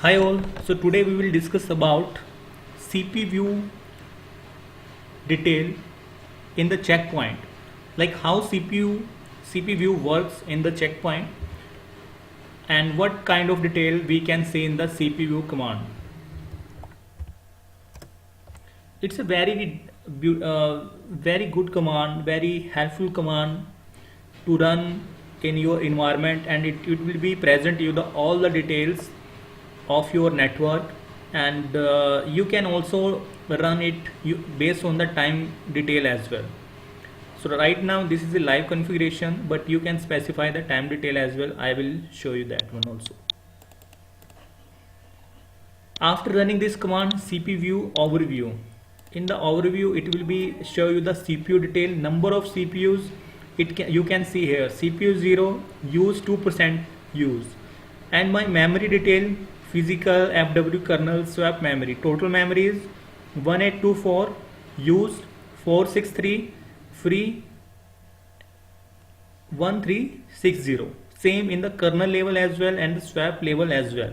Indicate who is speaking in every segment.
Speaker 1: Hi all, so today we will discuss about CP view detail in the checkpoint, like how CP view works in the checkpoint and what kind of detail we can see in the CP view command. It's a very good command, very helpful command to run in your environment, and it will be present you the all the details of your network, and you can also run it based on the time detail as well. So right now this is a live configuration, but you can specify the time detail as well. I will show you that one also. After running this command cp view overview, in the overview it will be show you the CPU detail, number of CPUs. You can see here CPU 0 use 2% use, and my memory detail physical FW kernel swap memory. Total memory is 1824, used 463, free 1360. Same in the kernel level as well and the swap level as well.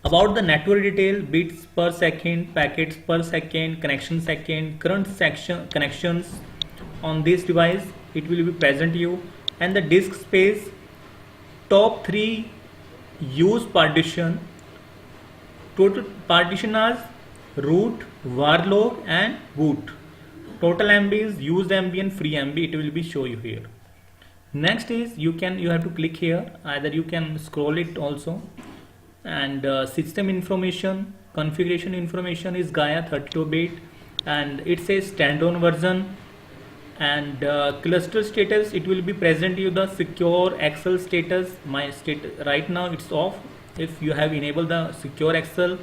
Speaker 1: About the network detail, bits per second, packets per second, connection second, current section connections on this device, it will be present you, and the disk space, top 3 use partition, total partition as root, varlog and boot. Total MB is used MB and free MB, it will be show you here. Next is you have to click here, either you can scroll it also, and system information, configuration information is Gaia 32-bit, and it says standalone version, and cluster status, it will be present you the secure Excel status. My state right now it's off. If you have enabled the secure Excel,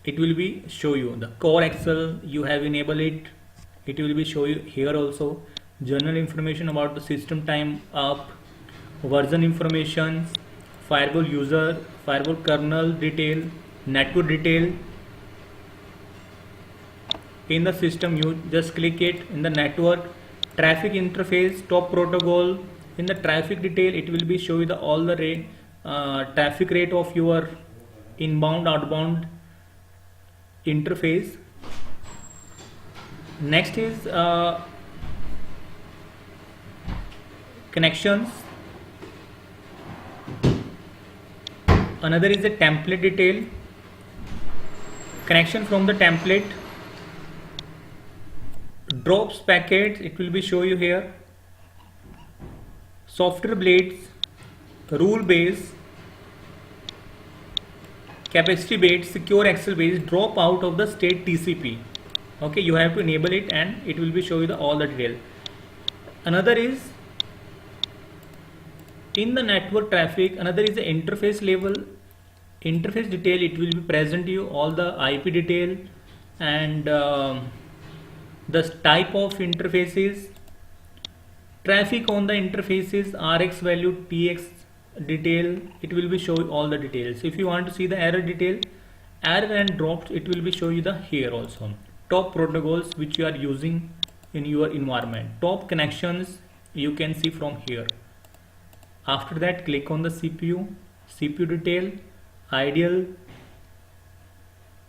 Speaker 1: it will be show you the core Excel. You have enabled it will be show you here also. General information about the system time up, version information, firewall user, firewall kernel detail, network detail. In the system you just click it. In the network, traffic interface, top protocol. In the traffic detail, it will be show you the all the rate, traffic rate of your inbound outbound interface. Next is connections. Another is the template detail, connection from the template, drops packets, it will be show you here, software blades, rule base, capacity base, secure Excel base, drop out of the state TCP. Okay, you have to enable it and it will be show you the all the detail. Another is in the network traffic, another is the interface level, interface detail, it will be present you all the IP detail and the type of interfaces, traffic on the interfaces, RX value, TX detail, it will be show all the details. If you want to see the error detail, error and drops, it will be show you the here also. Top protocols which you are using in your environment, top connections you can see from here. After that, click on the CPU detail, ideal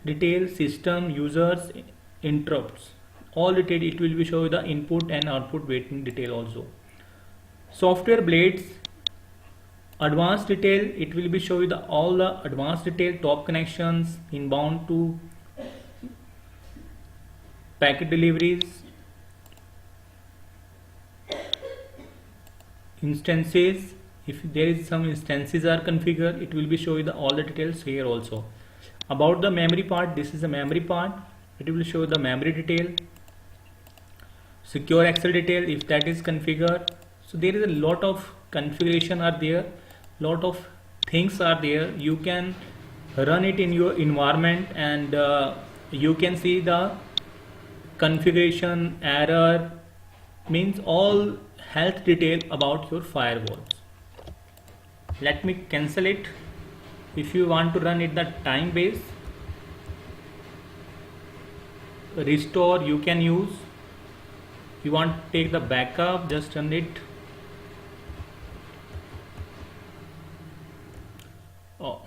Speaker 1: detail, system, users, interrupts, all detail, it will be show you the input and output waiting detail also. Software blades, advanced detail, it will be show you the all the advanced detail, top connections, inbound to packet deliveries, instances, if there is some instances are configured, it will be show you the all the details here also. About the memory part, this is the memory part, it will show the memory detail, secure Excel detail if that is configured. So there is a lot of configuration are there, lot of things are there. You can run it in your environment and you can see the configuration, error, means all health detail about your firewalls. Let me cancel it. If you want to run it the time base, restore you can use. You want to take the backup, just run it.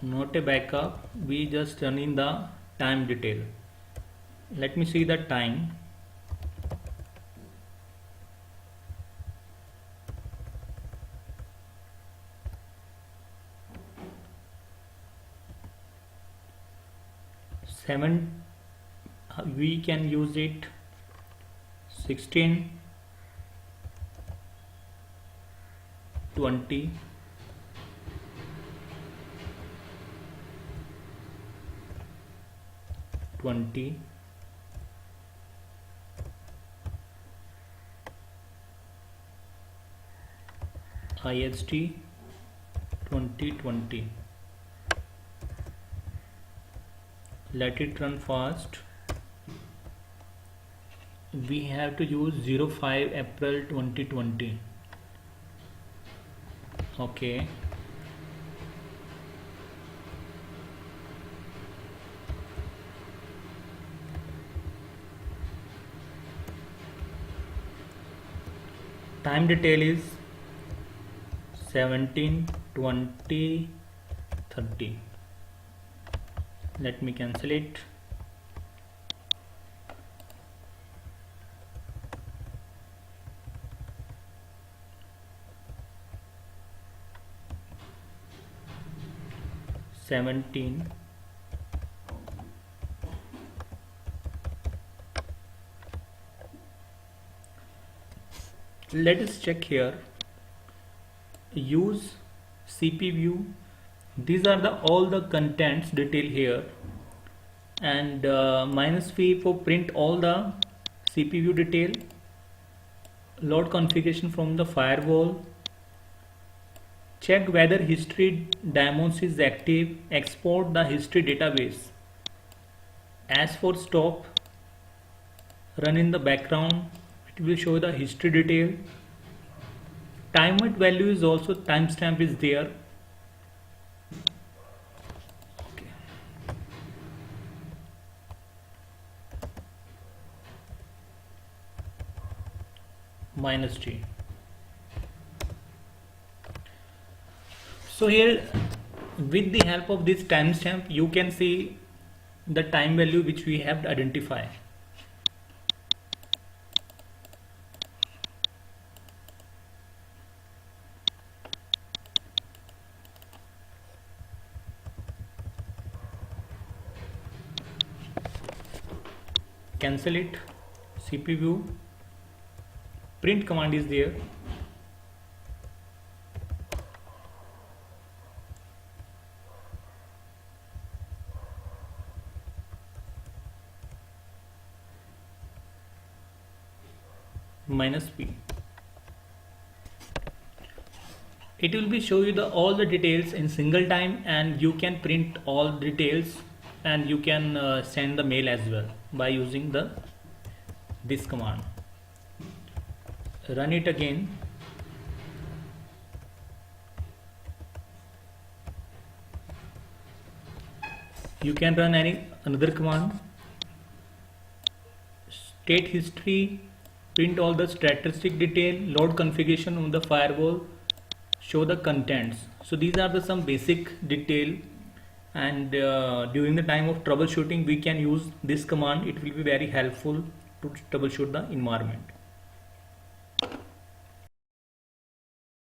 Speaker 1: not a backup, we just run in the time detail. Let me see the time. Seven, we can use it. 16, 20, 20, IST 2020. Let it run fast. We have to use 05 April 2020. Okay. Time detail is 17, 20, 30. Let me cancel it. Seventeen, let us check here. Use CP view. These are the all the contents detail here, and -v for print all the CP view detail. Load configuration from the firewall. Check whether history daemons is active. Export the history database. As for stop, run in the background. It will show the history detail. Timeout value is also timestamp is there. Okay. -t. So here, with the help of this timestamp, you can see the time value which we have to identify. Cancel it. CP view. Print command is there. -p. It will be show you the all the details in single time, and you can print all details, and you can send the mail as well by using this command. Run it again. You can run another command. State history, print all the statistic detail, load configuration on the firewall, show the contents. So these are some basic detail, and during the time of troubleshooting we can use this command. It will be very helpful to troubleshoot the environment.